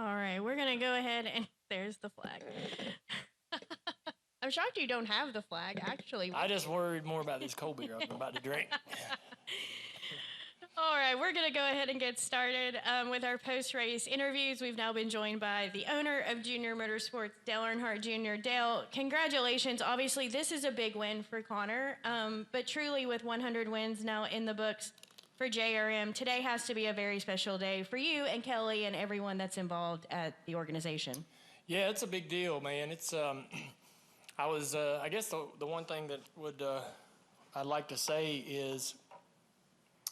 All right, we're going to go ahead and there's the flag. I'm shocked you don't have the flag, actually. I just worried more about this cold beer I'm about to drink. All right, we're going to go ahead and get started with our post-race interviews. We've now been joined by the owner of Junior Motorsports, Dale Earnhardt Jr. Dale, congratulations. Obviously, this is a big win for Connor, but truly with 100 wins now in the books for JRM, today has to be a very special day for you and Kelly and everyone that's involved at the organization. Yeah, it's a big deal, man. It's I guess the one thing that I'd like to say is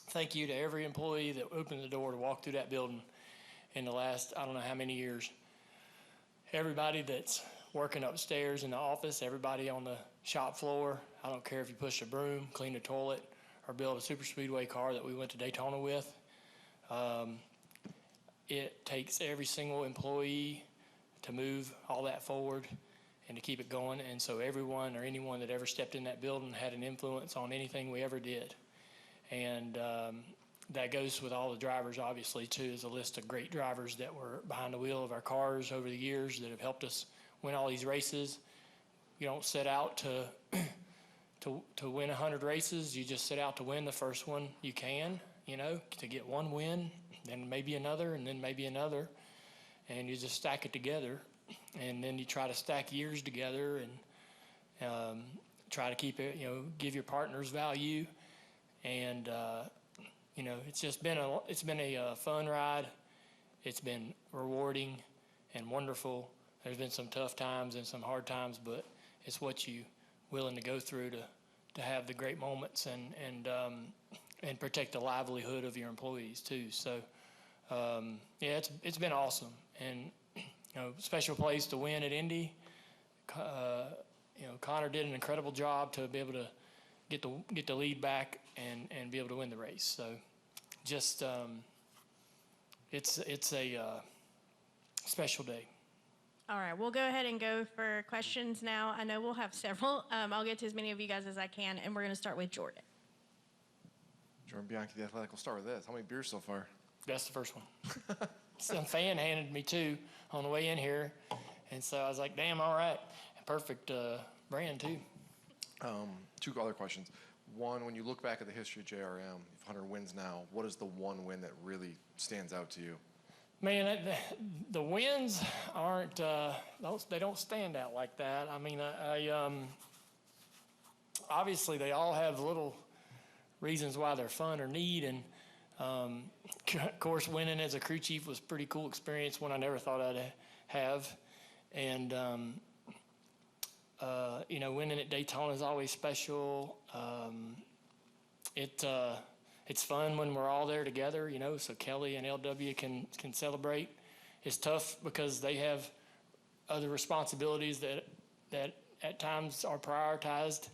thank you to every employee that opened the door to walk through that building in the last, I don't know how many years. Everybody that's working upstairs in the office, everybody on the shop floor. I don't care if you push a broom, clean a toilet, or build a super speedway car that we went to Daytona with. It takes every single employee to move all that forward and to keep it going. And so everyone or anyone that ever stepped in that building had an influence on anything we ever did. And that goes with all the drivers, obviously, too, is a list of great drivers that were behind the wheel of our cars over the years that have helped us win all these races. You don't set out to win 100 races. You just set out to win the first one you can, to get one win, then maybe another, and then maybe another. And you just stack it together. And then you try to stack years together and try to keep it, give your partners value. And, it's been a fun ride. It's been rewarding and wonderful. There's been some tough times and some hard times, but it's what you willing to go through to have the great moments and protect the livelihood of your employees too. So, it's been awesome. And, special place to win at Indy. Connor did an incredible job to be able to get the lead back and be able to win the race. So just it's a special day. All right, we'll go ahead and go for questions now. I know we'll have several. I'll get to as many of you guys as I can, and we're going to start with Jordan. Jordan Bianchi, The Athletic. We'll start with this. How many beers so far? That's the first one. Some fan handed me two on the way in here, and so I was like, damn, all right. Perfect brand, too. Two other questions. One, when you look back at the history of JRM, you've 100 wins now, what is the one win that really stands out to you? Man, the wins aren't, they don't stand out like that. I mean, obviously they all have little reasons why they're fun or neat. And, of course, winning as a crew chief was a pretty cool experience, one I never thought I'd have. And, winning at Daytona is always special. It's fun when we're all there together, so Kelly and LW can celebrate. It's tough because they have other responsibilities that at times are prioritized,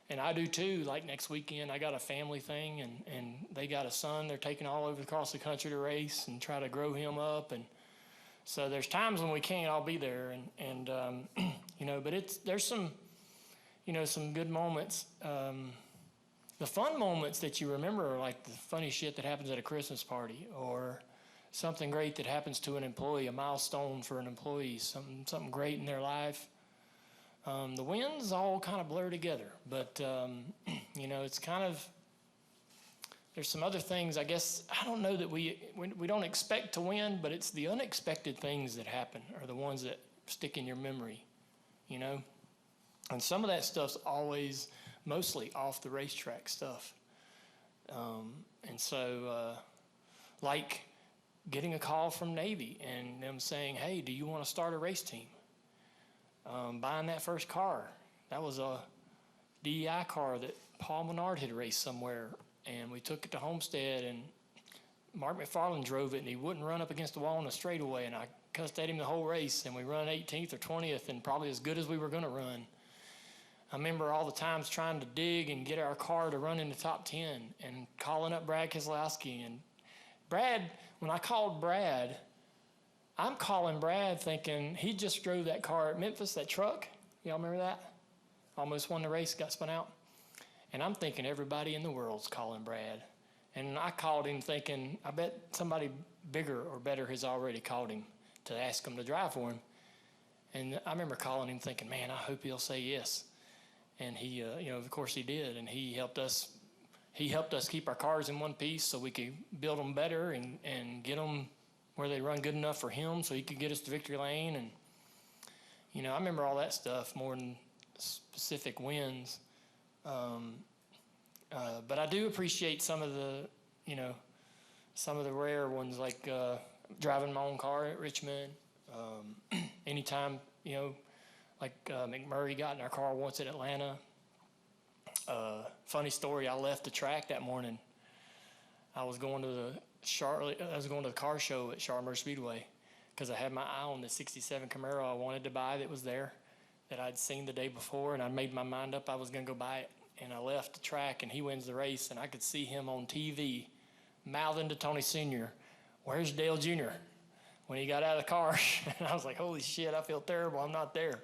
and I do too. Like next weekend, I got a family thing, and they got a son they're taking all over across the country to race and try to grow him up. And so there's times when we can't all be there, and but there's some, some good moments. The fun moments that you remember are like the funny shit that happens at a Christmas party or something great that happens to an employee, a milestone for an employee, something great in their life. The wins all kind of blur together, but, it's kind of, there's some other things, I guess, I don't know that we don't expect to win, but it's the unexpected things that happen are the ones that stick in your memory, And some of that stuff's always mostly off the racetrack stuff. And so, like getting a call from Navy and them saying, hey, do you want to start a race team? Buying that first car. That was a DEI car that Paul Menard had raced somewhere, and we took it to Homestead, and Mark McFarland drove it, and he wouldn't run up against the wall in the straightaway, and I cussed at him the whole race, and we run 18th or 20th, and probably as good as we were going to run. I remember all the times trying to dig and get our car to run in the top 10 and calling up Brad Keselowski. And Brad, when I called Brad, I'm calling Brad thinking he just drove that car at Memphis, that truck. Y'all remember that? Almost won the race, got spun out. And I'm thinking everybody in the world's calling Brad. And I called him thinking, I bet somebody bigger or better has already called him to ask him to drive for him. And I remember calling him thinking, man, I hope he'll say yes. And he, of course he did. And he helped us keep our cars in one piece so we could build them better and get them where they run good enough for him so he could get us to victory lane. And, I remember all that stuff more than specific wins. But I do appreciate some of the rare ones, like driving my own car at Richmond. Anytime, like McMurray got in our car once at Atlanta. Funny story, I left the track that morning. I was going to the car show at Charlotte Motor Speedway because I had my eye on the 67 Camaro I wanted to buy that was there, that I'd seen the day before, and I made my mind up I was going to go buy it. And I left the track, and he wins the race, and I could see him on TV mouthing to Tony Sr., "Where's Dale Jr.?" when he got out of the car. And I was like, holy shit, I feel terrible. I'm not there.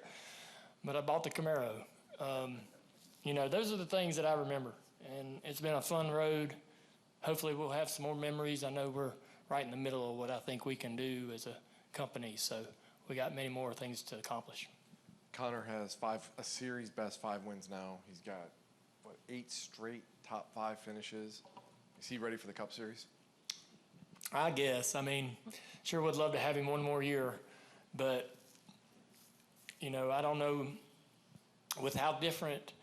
But I bought the Camaro. Those are the things that I remember. And it's been a fun road. Hopefully we'll have some more memories. I know we're right in the middle of what I think we can do as a company, so we got many more things to accomplish. Connor has a series best 5 wins now. He's got, 8 straight top 5 finishes. Is he ready for the Cup Series? I guess. Sure would love to have him one more year, but, I don't know with how different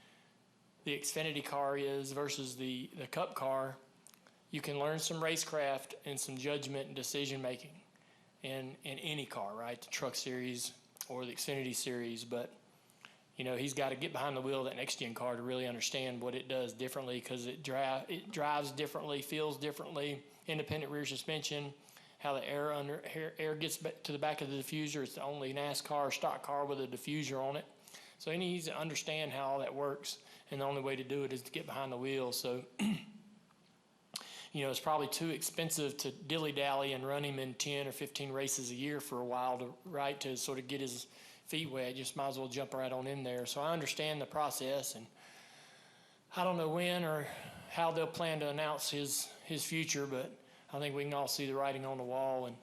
the Xfinity car is versus the Cup car. You can learn some racecraft and some judgment and decision making in any car, right? The Truck Series or the Xfinity Series, but he's got to get behind the wheel of that next-gen car to really understand what it does differently, because it drives differently, feels differently, independent rear suspension, how the air gets to the back of the diffuser. It's the only NASCAR stock car with a diffuser on it. So he needs to understand how all that works, and the only way to do it is to get behind the wheel. So, it's probably too expensive to dilly-dally and run him in 10 or 15 races a year for a while to sort of get his feet wet. Just might as well jump right on in there. So I understand the process, and I don't know when or how they'll plan to announce his future, but I think we can all see the writing on the wall. And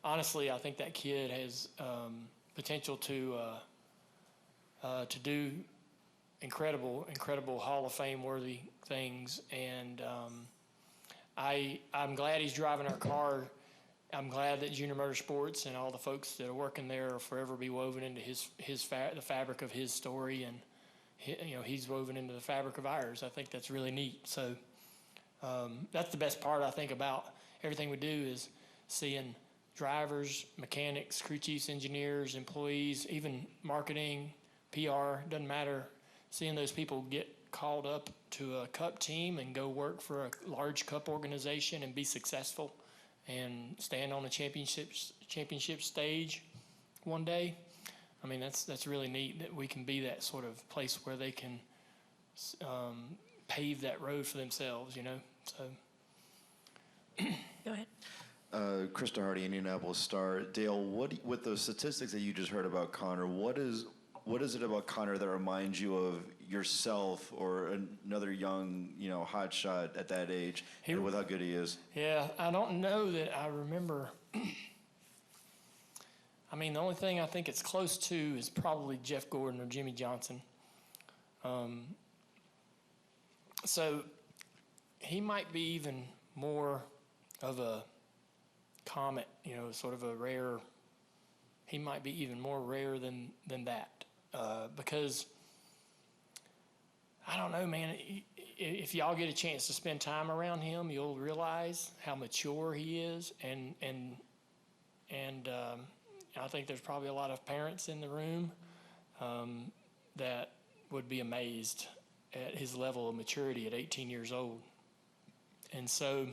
honestly, I think that kid has potential to do incredible Hall of Fame worthy things. And I'm glad he's driving our car. I'm glad that Junior Motorsports and all the folks that are working there will forever be woven into the fabric of his story, and he's woven into the fabric of ours. I think that's really neat. So that's the best part, I think, about everything we do, is seeing drivers, mechanics, crew chiefs, engineers, employees, even marketing, PR, doesn't matter, seeing those people get called up to a Cup team and go work for a large Cup organization and be successful and stand on a championship stage one day. That's really neat that we can be that sort of place where they can pave that road for themselves, So. Go ahead. Krista Hardy, Indianapolis Star. Dale, with those statistics that you just heard about Connor, what is it about Connor that reminds you of yourself or another young, hot shot at that age, with how good he is? Yeah, I don't know that I remember. The only thing I think it's close to is probably Jeff Gordon or Jimmy Johnson. So he might be even more of a comet, sort of a rare. He might be even more rare than that. Because I don't know, man, if y'all get a chance to spend time around him, you'll realize how mature he is, and I think there's probably a lot of parents in the room that would be amazed at his level of maturity at 18 years old. And so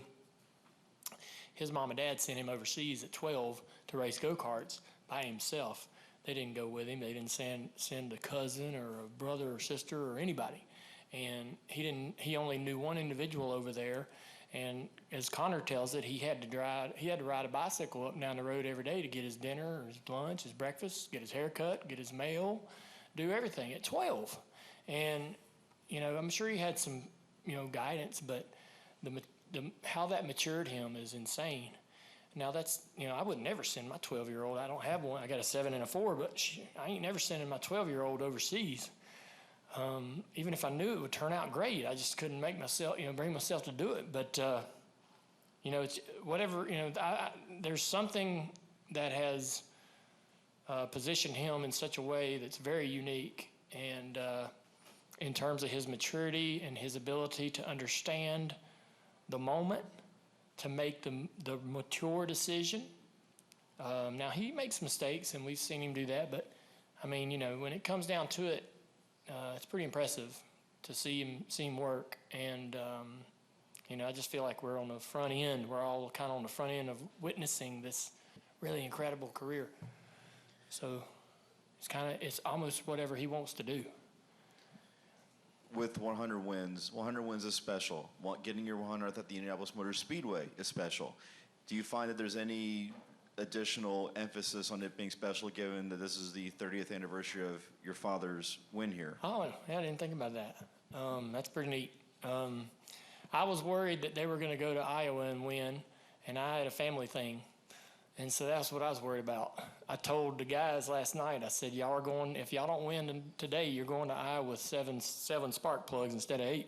his mom and dad sent him overseas at 12 to race go-karts by himself. They didn't go with him. They didn't send a cousin or a brother or sister or anybody. And he only knew one individual over there. And as Connor tells it, he had to ride a bicycle up and down the road every day to get his dinner, his lunch, his breakfast, get his haircut, get his mail, do everything at 12. And, I'm sure he had some, guidance, but how that matured him is insane. Now that's, I would never send my 12-year-old. I don't have one. I got a 7 and a 4, but I ain't never sending my 12-year-old overseas. Even if I knew it would turn out great, I just couldn't make myself, bring myself to do it. But, it's whatever, there's something that has positioned him in such a way that's very unique. And in terms of his maturity and his ability to understand the moment, to make the mature decision. Now, he makes mistakes, and we've seen him do that. But, when it comes down to it, it's pretty impressive to see him work. And, I just feel like we're on the front end. We're all kind of on the front end of witnessing this really incredible career. So it's almost whatever he wants to do. With 100 wins is special. Getting your 100th at the Indianapolis Motor Speedway is special. Do you find that there's any additional emphasis on it being special, given that this is the 30th anniversary of your father's win here? Oh, yeah, I didn't think about that. That's pretty neat. I was worried that they were going to go to Iowa and win, and I had a family thing. And so that's what I was worried about. I told the guys last night, I said, y'all are going, if y'all don't win today, you're going to Iowa with seven spark plugs instead of 8.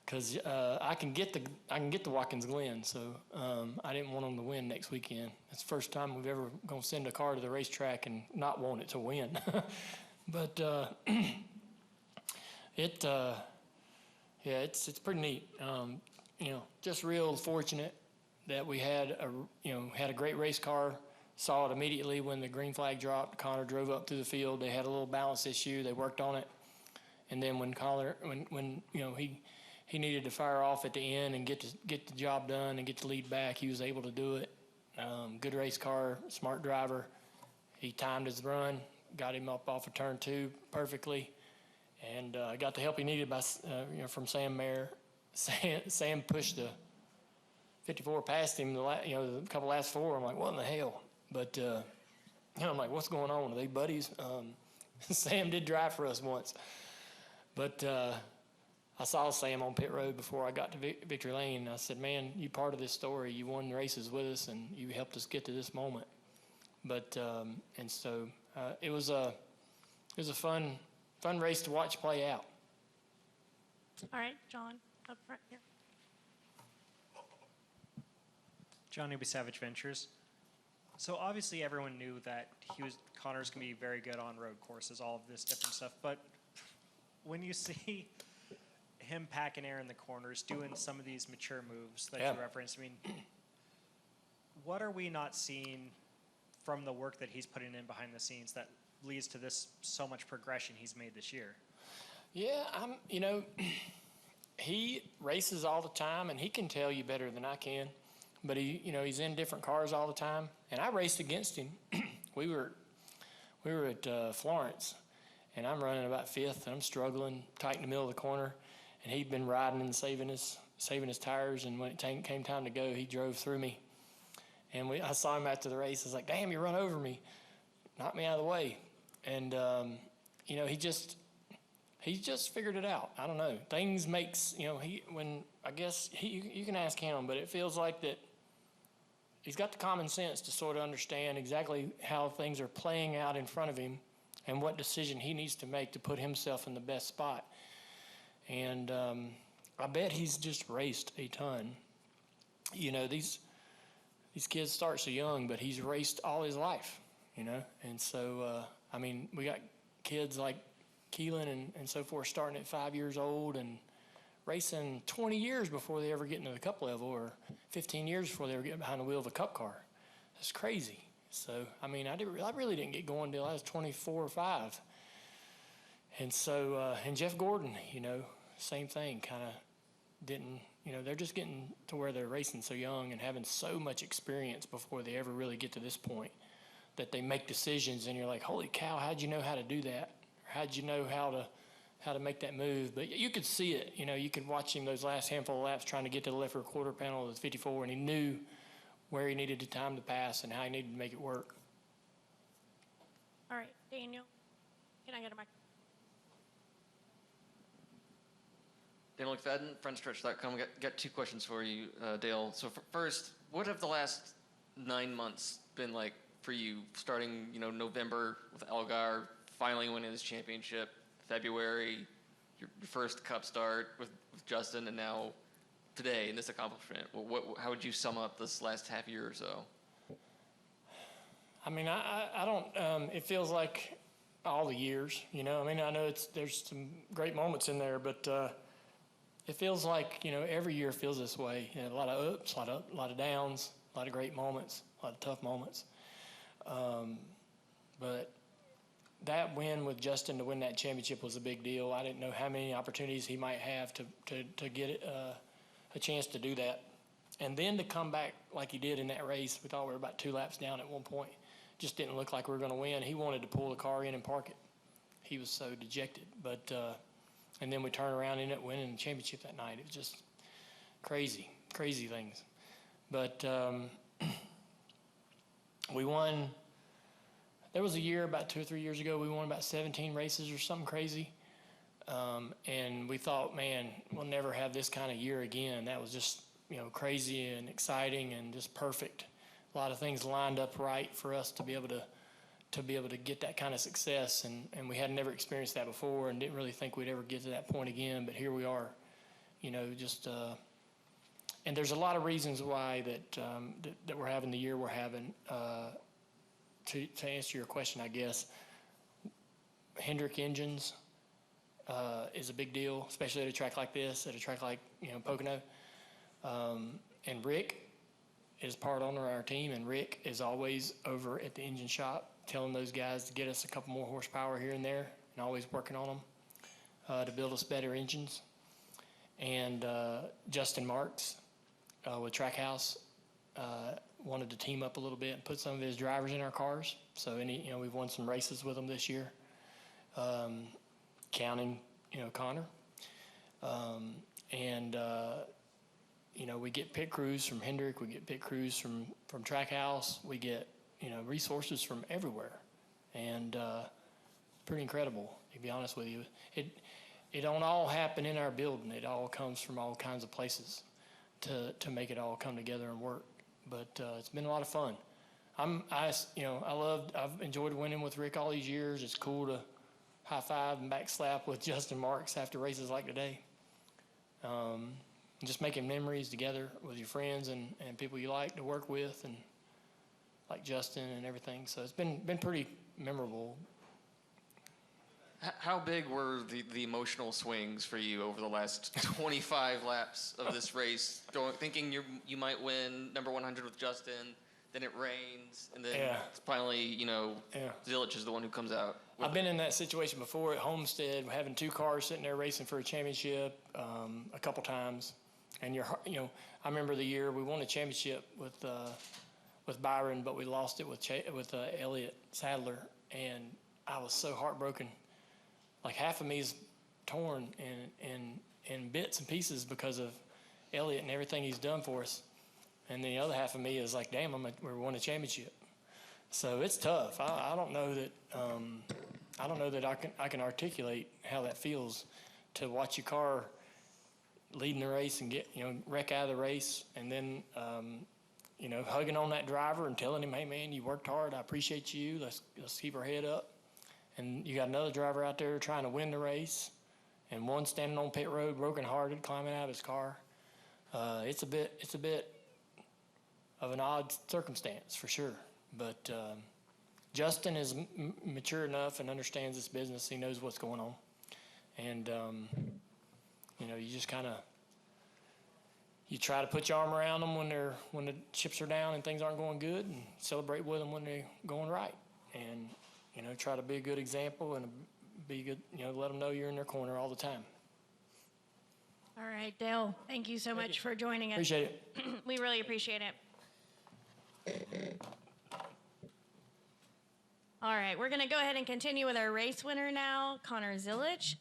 Because I can get the Watkins Glen, so I didn't want them to win next weekend. It's the first time we've ever going to send a car to the racetrack and not want it to win. But it's pretty neat. Just real fortunate that we had a great race car. Saw it immediately when the green flag dropped. Connor drove up through the field. They had a little balance issue. They worked on it, and then when Connor, he needed to fire off at the end and get the job done and get the lead back, he was able to do it. Good race car, smart driver. He timed his run, got him up off of turn 2 perfectly, and got the help he needed from Sam Mayer. Sam pushed the 54 past him, the couple last 4. I'm like, what in the hell? But, I'm like, what's going on? Are they buddies? Sam did drive for us once. But I saw Sam on pit road before I got to Victory Lane. And I said, man, you part of this story. You won races with us, and you helped us get to this moment. But, it was a fun race to watch play out. All right, John, up front here. John Newby, Savage Ventures. So obviously everyone knew that Connor's going to be very good on road courses, all of this different stuff. But when you see him packing air in the corners, doing some of these mature moves that you referenced, what are we not seeing from the work that he's putting in behind the scenes that leads to this so much progression he's made this year? Yeah, he races all the time, and he can tell you better than I can. But he's in different cars all the time, and I raced against him. we were at Florence, and I'm running about 5th, and I'm struggling tight in the middle of the corner, and he'd been riding and saving his tires, and when it came time to go, he drove through me, and I saw him after the race. I was like, "Damn, you run over me, knocked me out of the way," and he just figured it out. I don't know. Things makes you can ask him, but it feels like that. He's got the common sense to sort of understand exactly how things are playing out in front of him and what decision he needs to make to put himself in the best spot. And I bet he's just raced a ton. These kids start so young, but he's raced all his life, And so, we got kids like Keelan and so forth starting at 5 years old and racing 20 years before they ever get into the cup level, or 15 years before they ever get behind the wheel of a cup car. That's crazy. So, I really didn't get going until I was 24 or 5. And so, and Jeff Gordon, same thing, kind of didn't, they're just getting to where they're racing so young and having so much experience before they ever really get to this point that they make decisions and you're like, holy cow, how'd you know how to do that? Or how'd you know how to make that move? But you could see it, you could watch him those last handful of laps trying to get to the left rear quarter panel of the 54, and he knew where he needed to time the pass and how he needed to make it work. All right, Daniel, can I get a mic? Daniel McFadden, frontstretch.com. Got 2 questions for you, Dale. So first, what have the last 9 months been like for you? Starting, November with Algar, finally winning this championship. February, your first Cup start with Justin, and now today in this accomplishment. How would you sum up this last half year or so? I mean, I don't. It feels like all the years, I mean, I know there's some great moments in there, but it feels like every year feels this way. A lot of ups, a lot of downs, a lot of great moments, a lot of tough moments. But that win with Justin to win that championship was a big deal. I didn't know how many opportunities he might have to get a chance to do that, and then to come back like he did in that race. We thought we were about 2 laps down at one point. Just didn't look like we were going to win. He wanted to pull the car in and park it. He was so dejected. But and then we turned around and ended up winning the championship that night. It was just crazy things. But we won. There was a year about 2 or 3 years ago we won about 17 races or something crazy. And we thought, man, we'll never have this kind of year again. That was just crazy and exciting and just perfect. A lot of things lined up right for us to be able to get that kind of success, and we had never experienced that before, and didn't really think we'd ever get to that point again. But here we are, and there's a lot of reasons why that we're having the year we're having. To answer your question, I guess Hendrick engines is a big deal, especially at a track like this, at a track like Pocono, and Rick is part owner of our team, and Rick is always over at the engine shop telling those guys to get us a couple more horsepower here and there, and always working on them to build us better engines. And Justin Marks with Trackhouse wanted to team up a little bit and put some of his drivers in our cars. So we've won some races with them this year, counting Connor, and we get pit crews from Hendrick, we get pit crews from Trackhouse, we get resources from everywhere, and pretty incredible, to be honest with you. It don't all happen in our building. It all comes from all kinds of places to make it all come together and work. But it's been a lot of fun. I've enjoyed winning with Rick all these years. It's cool to high five and back slap with Justin Marks after races like today. Just making memories together with your friends and people you like to work with, and like Justin and everything. So it's been pretty memorable. How big were the emotional swings for you over the last 25 laps of this race? Thinking you might win number 100 with Justin, then it rains, and then finally, Zilisch is the one who comes out. I've been in that situation before at Homestead, having 2 cars sitting there racing for a championship a couple times. And I remember the year we won a championship with Byron, but we lost it with Elliott Sadler, and I was so heartbroken. Like half of me is torn in bits and pieces because of Elliott and everything he's done for us, and the other half of me is like, damn, we won a championship. So it's tough. I don't know that I can articulate how that feels to watch your car leading the race and get wreck out of the race, and then hugging on that driver and telling him, hey man, you worked hard, I appreciate you, let's keep our head up. And you got another driver out there trying to win the race, and one standing on pit road broken hearted climbing out of his car. It's a bit of an odd circumstance for sure, but Justin is mature enough and understands this business. He knows what's going on, and you just kind of try to put your arm around them when the chips are down and things aren't going good, and celebrate with them when they're going right, and try to be a good example and be good. Let them know you're in their corner all the time. All right, Dale, thank you so much for joining us. Appreciate it. We really appreciate it. All right, we're going to go ahead and continue with our race winner now, Connor Zilisch.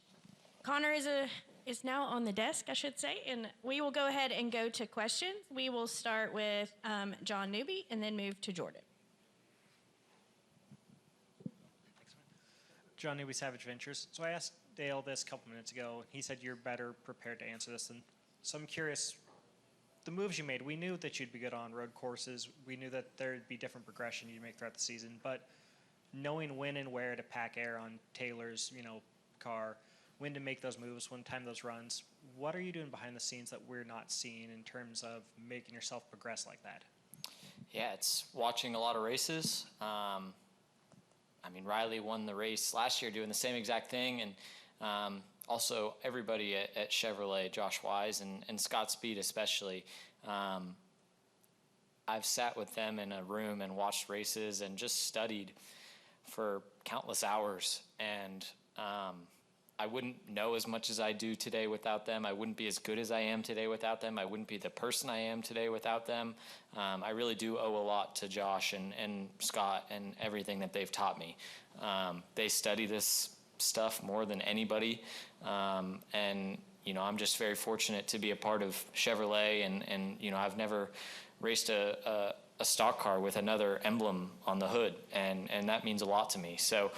Connor is now on the desk, I should say, and we will go ahead and go to questions. We will start with John Newby and then move to Jordan. John Newby, Savage Ventures. So I asked Dale this a couple minutes ago. He said you're better prepared to answer this. And so I'm curious, the moves you made, we knew that you'd be good on road courses. We knew that there'd be different progression you'd make throughout the season. But knowing when and where to pack air on Taylor's, car, when to make those moves, when to time those runs, what are you doing behind the scenes that we're not seeing in terms of making yourself progress like that? Yeah, it's watching a lot of races. Riley won the race last year doing the same exact thing, and also everybody at Chevrolet, Josh Wise and Scott Speed especially. I've sat with them in a room and watched races and just studied for countless hours, and I wouldn't know as much as I do today without them. I wouldn't be as good as I am today without them. I wouldn't be the person I am today without them. I really do owe a lot to Josh and Scott and everything that they've taught me. They study this stuff more than anybody. And, I'm just very fortunate to be a part of Chevrolet, and I've never raced a stock car with another emblem on the hood, and that means a lot to me. So,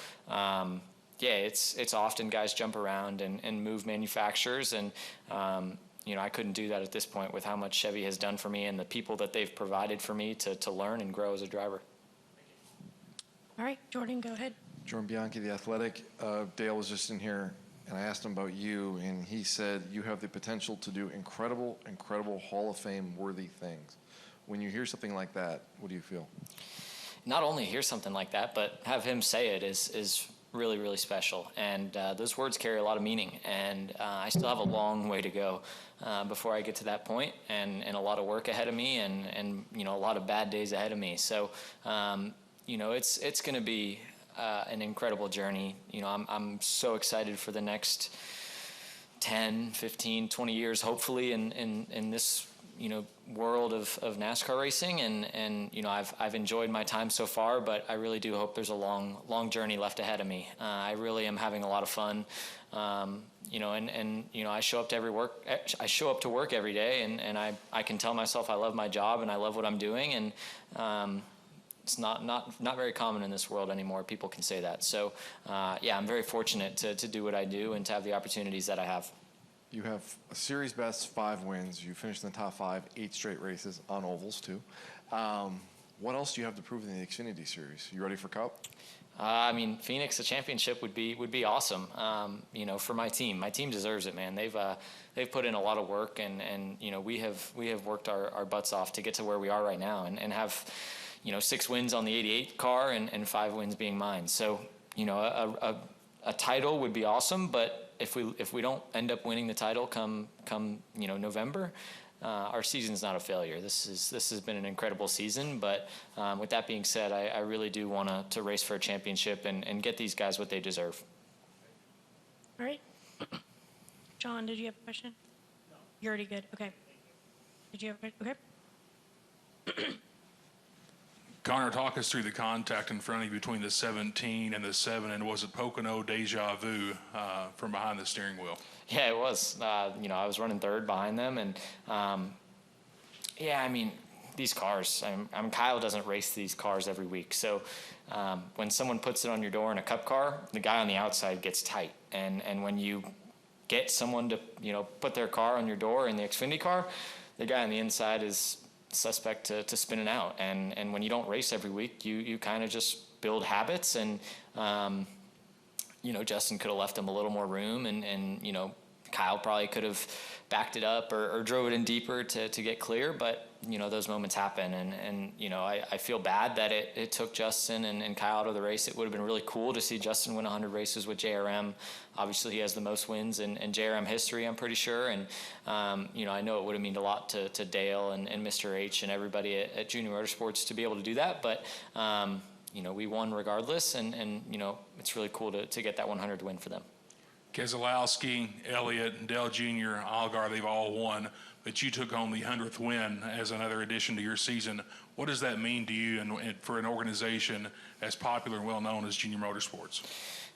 yeah, it's often guys jump around and move manufacturers, and I couldn't do that at this point with how much Chevy has done for me and the people that they've provided for me to learn and grow as a driver. All right, Jordan, go ahead. Jordan Bianchi, The Athletic. Dale was just in here, and I asked him about you, and he said you have the potential to do incredible Hall of Fame worthy things. When you hear something like that, what do you feel? Not only hear something like that, but have him say it is really, really special. And those words carry a lot of meaning. And I still have a long way to go before I get to that point, and a lot of work ahead of me, and a lot of bad days ahead of me. So, it's going to be an incredible journey. I'm so excited for the next 10, 15, 20 years, hopefully, in this world of NASCAR racing, and I've enjoyed my time so far, but I really do hope there's a long journey left ahead of me. I really am having a lot of fun, I show up to work every day, and I can tell myself I love my job and I love what I'm doing, and it's not very common in this world anymore. People can say that. So I'm very fortunate to do what I do and to have the opportunities that I have. You have a series best 5 wins. You finished in the top 5, 8 straight races on ovals too. What else do you have to prove in the Xfinity Series? You ready for Cup? Phoenix, the championship would be awesome. For my team. My team deserves it, man. They've put in a lot of work, and we have worked our butts off to get to where we are right now, and have 6 wins on the 88 car and 5 wins being mine. So a title would be awesome, but if we don't end up winning the title come November, our season's not a failure. This has been an incredible season, but with that being said, I really do want to race for a championship and get these guys what they deserve. All right. John, did you have a question? No. You're already good. Okay. Did you have a question? Okay. Connor, talk us through the contact in front of you between the 17 and the 7, and was it Pocono deja vu from behind the steering wheel? Yeah, it was. I was running third behind them, and these cars. Kyle doesn't race these cars every week, so when someone puts it on your door in a Cup car, the guy on the outside gets tight, and when you get someone to put their car on your door in the Xfinity car, the guy on the inside is suspect to spinning out, and when you don't race every week, you kind of just build habits, and Justin could have left him a little more room, and Kyle probably could have backed it up or drove it in deeper to get clear, but those moments happen, and I feel bad that it took Justin and Kyle out of the race. It would have been really cool to see Justin win 100 races with JRM. Obviously, he has the most wins in JRM history, I'm pretty sure, and I know it would have meant a lot to Dale and Mr. H and everybody at Junior Motorsports to be able to do that, but we won regardless, and it's really cool to get that 100 win for them. Keselowski, Elliott, Dale Jr., Allgaier, they've all won, but you took home the 100th win as another addition to your season. What does that mean to you and for an organization as popular and well-known as Junior Motorsports?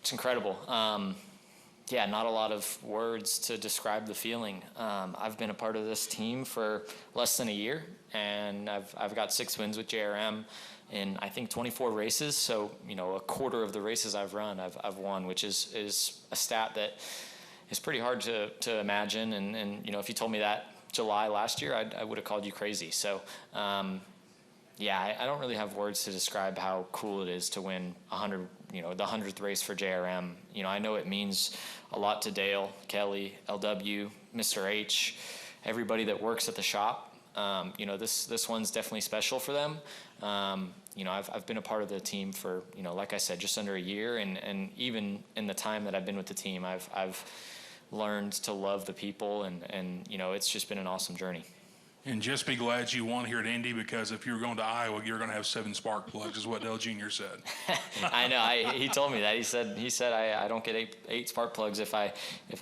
It's incredible. Not a lot of words to describe the feeling. I've been a part of this team for less than a year, and I've got 6 wins with JRM in, I think, 24 races. So, a quarter of the races I've run, I've won, which is a stat that is pretty hard to imagine. And if you told me that July last year, I would have called you crazy. So, yeah, I don't really have words to describe how cool it is to win 100, the 100th race for JRM. I know it means a lot to Dale, Kelly, LW, Mr. H, everybody that works at the shop. This one's definitely special for them. I've been a part of the team for, like I said, just under a year, and even in the time that I've been with the team, I've learned to love the people, and it's just been an awesome journey. And just be glad you won here at Indy, because if you were going to Iowa, you're going to have 7 spark plugs, is what Dale Jr. said. I know. He told me that. He said I don't get eight spark plugs if I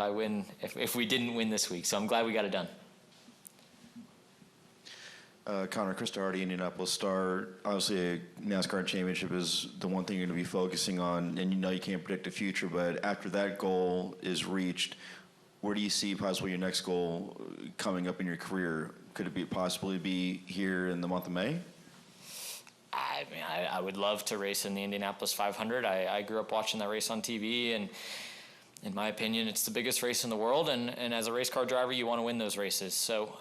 win, if we didn't win this week. So I'm glad we got it done. Connor, Krista Hardy, Indianapolis Star. Obviously, a NASCAR championship is the one thing you're going to be focusing on, and you can't predict the future, but after that goal is reached, where do you see possibly your next goal coming up in your career? Could it possibly be here in the month of May? I would love to race in the Indianapolis 500. I grew up watching that race on TV, and in my opinion, it's the biggest race in the world, and as a race car driver, you want to win those races. So,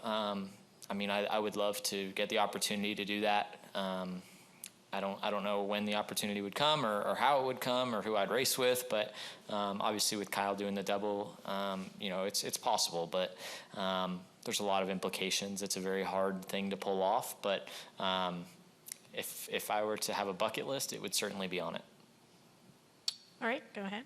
I would love to get the opportunity to do that. I don't know when the opportunity would come or how it would come or who I'd race with, but obviously with Kyle doing the double, it's possible, but there's a lot of implications. It's a very hard thing to pull off, but if I were to have a bucket list, it would certainly be on it. All right, go ahead.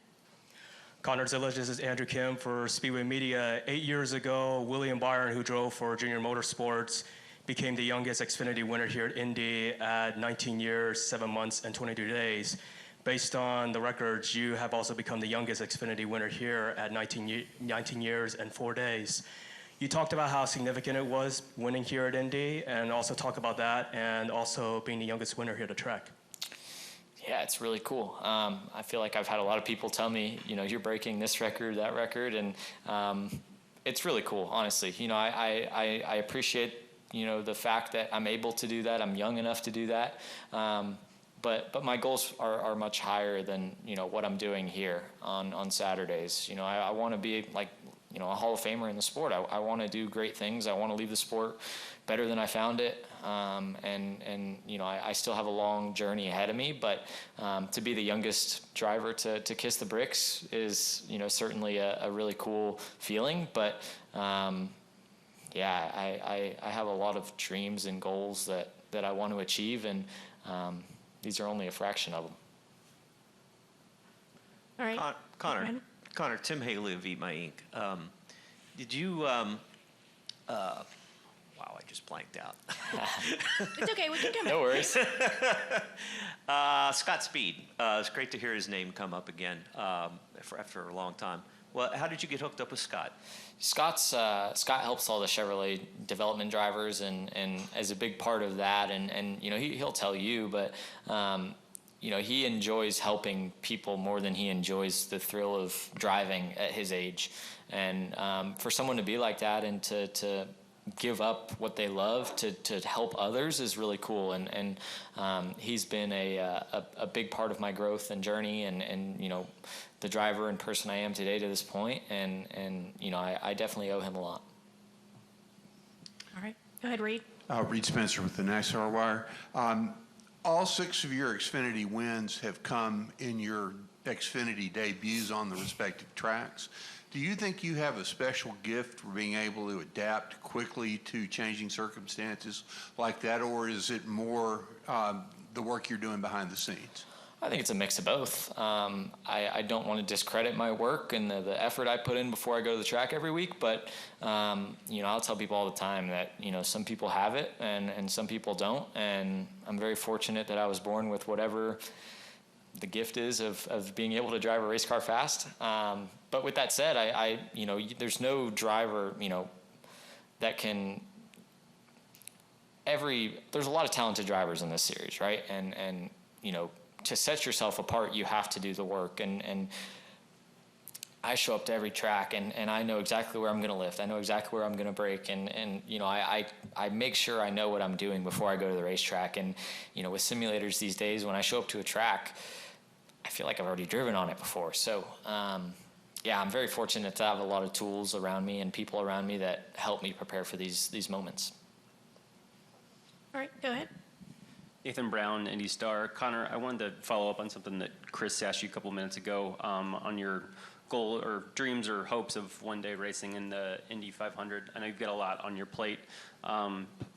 Connor Zilisch, this is Andrew Kim for Speedway Media. 8 years ago, William Byron, who drove for Junior Motorsports, became the youngest Xfinity winner here at Indy at 19 years, 7 months, and 22 days. Based on the records, you have also become the youngest Xfinity winner here at 19 years and 4 days. You talked about how significant it was winning here at Indy, and also talk about that, and also being the youngest winner here at the track. Yeah, it's really cool. I feel like I've had a lot of people tell me, you're breaking this record, that record, and it's really cool, honestly. I appreciate, the fact that I'm able to do that. I'm young enough to do that. But my goals are much higher than, what I'm doing here on Saturdays. I want to be like, a Hall of Famer in the sport. I want to do great things. I want to leave the sport better than I found it. I still have a long journey ahead of me, but to be the youngest driver to kiss the bricks is, certainly a really cool feeling. But I have a lot of dreams and goals that I want to achieve, and these are only a fraction of them. All right. Connor, Tim Haley of Eat My Ink. Did you, wow, I just blanked out. It's okay, we can come No worries. Scott Speed. It's great to hear his name come up again after a long time. Well, how did you get hooked up with Scott? Scott helps all the Chevrolet development drivers, and as a big part of that, and he'll tell you, but he enjoys helping people more than he enjoys the thrill of driving at his age. And for someone to be like that and to give up what they love to help others is really cool. And he's been a big part of my growth and journey, and the driver and person I am today to this point. And I definitely owe him a lot. All right, go ahead, Reed. Reed Spencer with the NASCAR Wire. All 6 of your Xfinity wins have come in your Xfinity debuts on the respective tracks. Do you think you have a special gift for being able to adapt quickly to changing circumstances like that, or is it more the work you're doing behind the scenes? I think it's a mix of both. I don't want to discredit my work and the effort I put in before I go to the track every week, but I'll tell people all the time that some people have it and some people don't, and I'm very fortunate that I was born with whatever the gift is of being able to drive a race car fast. But with that said, I there's no driver that can. There's a lot of talented drivers in this series, right? And to set yourself apart, you have to do the work. And I show up to every track, and I know exactly where I'm going to lift. I know exactly where I'm going to brake, and I make sure I know what I'm doing before I go to the racetrack. And with simulators these days, when I show up to a track, I feel like I've already driven on it before. So yeah, I'm very fortunate to have a lot of tools around me and people around me that help me prepare for these moments. All right, go ahead. Nathan Brown, Indy Star. Connor, I wanted to follow up on something that Chris asked you a couple minutes ago on your goal or dreams or hopes of one day racing in the Indy 500. I know you've got a lot on your plate,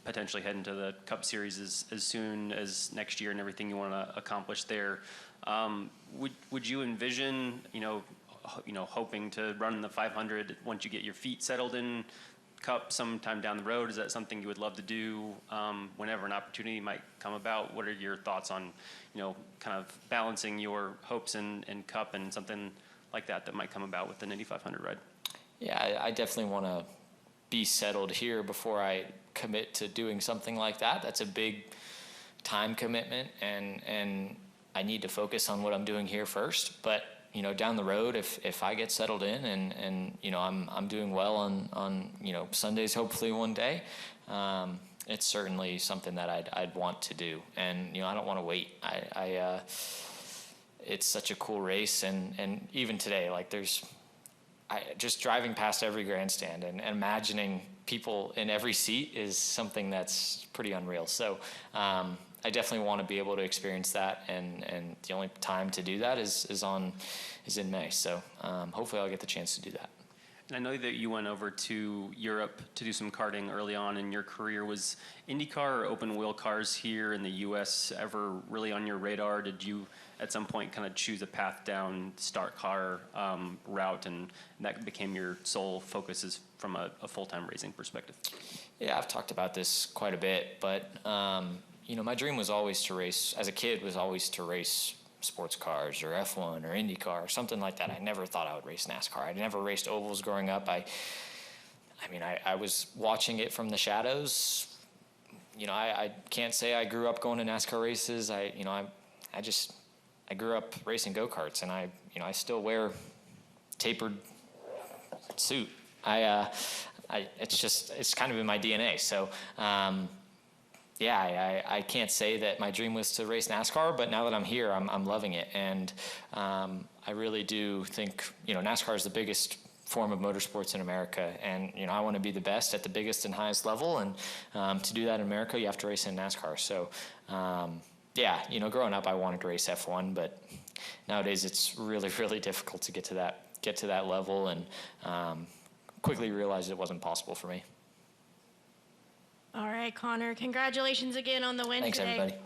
potentially heading to the Cup Series as soon as next year and everything you want to accomplish there. Would you envision, hoping to run in the 500 once you get your feet settled in Cup sometime down the road? Is that something you would love to do whenever an opportunity might come about? What are your thoughts on, kind of balancing your hopes in Cup and something like that might come about with an Indy 500 ride? Yeah, I definitely want to be settled here before I commit to doing something like that. That's a big time commitment, and I need to focus on what I'm doing here first. But down the road, if I get settled in and I'm doing well on Sundays, hopefully one day, it's certainly something that I'd want to do. And I don't want to wait. It's such a cool race, and even today, like just driving past every grandstand and imagining people in every seat is something that's pretty unreal. So I definitely want to be able to experience that, and the only time to do that is in May. So hopefully I'll get the chance to do that. And I know that you went over to Europe to do some karting early on in your career. Was IndyCar or open wheel cars here in the U.S. ever really on your radar? Did you at some point kind of choose a path down stock car route, and that became your sole focus from a full-time racing perspective? Yeah, I've talked about this quite a bit, but my dream was always to race, as a kid, was always to race sports cars or F1 or IndyCar or something like that. I never thought I would race NASCAR. I never raced ovals growing up. I was watching it from the shadows. I can't say I grew up going to NASCAR races. I grew up racing go-karts, and I still wear tapered suit. It's kind of in my DNA. So, I can't say that my dream was to race NASCAR, but now that I'm here, I'm loving it. And I really do think, NASCAR is the biggest form of motorsports in America. And, I want to be the best at the biggest and highest level. And to do that in America, you have to race in NASCAR. So, growing up, I wanted to race F1, but nowadays it's really, really difficult to get to that level, and quickly realized it wasn't possible for me. All right, Connor, congratulations again on the win Thanks, today. everybody.